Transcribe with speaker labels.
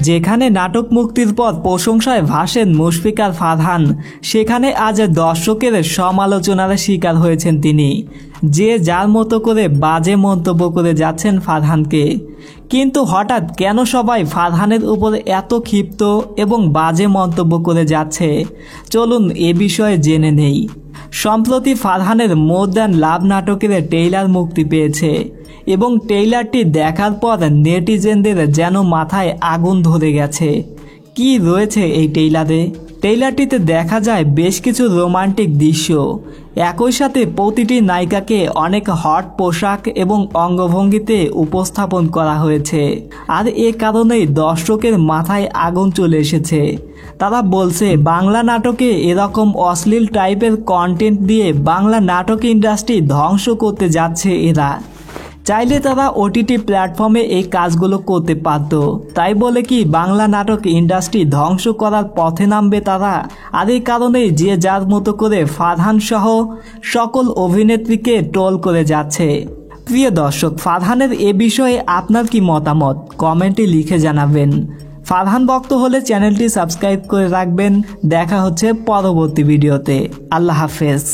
Speaker 1: যেখানে নাটক মুক্তির পর প্রশংসায় ভাসেন মুশফিকার ফারহান, সেখানে আজ দর্শকের সমালোচনার শিকার হয়েছেন তিনি। যে যার মতো করে বাজে মন্তব্য করে যাচ্ছেন ফারহানকে। কিন্তু হঠাৎ কেন সবাই ফারহানের উপর এত ক্ষিপ্ত এবং বাজে মন্তব্য করে যাচ্ছে, চলুন এ বিষয়ে জেনে নেই। সম্প্রতি ফারহানের মোর দ্যান লাভ নাটকের ট্রেইলার মুক্তি পেয়েছে এবং ট্রেইলারটি দেখার পর নেটিজেনদের যেন মাথায় আগুন ধরে গেছে। কি রয়েছে এই ট্রেইলারটিতে দেখা যায় বেশ কিছু রোমান্টিক দৃশ্য। একই সাথে প্রতিটি নায়িকাকে অনেক হট পোশাক এবং অঙ্গভঙ্গিতে উপস্থাপন করা হয়েছে। আর এ কারণেই দর্শকের মাথায় আগুন চলে এসেছে। তারা বলছে বাংলা নাটকে এরকম অশ্লীল টাইপের কন্টেন্ট দিয়ে বাংলা নাটক ইন্ডাস্ট্রি ধ্বংস করতে যাচ্ছে এরা। চাইলে তারা ওটিটি প্ল্যাটফর্মে এই কাজগুলো করতে পারত, তাই বলে কি বাংলা নাটক ইন্ডাস্ট্রি ধ্বংস করার পথে নামবে তারা? আর এই কারণেই যে যার মতো করে ফারহান সহ সকল অভিনেত্রীকে ট্রোল করে যাচ্ছে। প্রিয় দর্শক, ফারহানের এ বিষয়ে আপনার কি মতামত কমেন্টে লিখে জানাবেন। ফারহান ভক্ত হলে চ্যানেলটি সাবস্ক্রাইব করে রাখবেন। দেখা হচ্ছে পরবর্তী ভিডিওতে। আল্লাহ হাফেজ।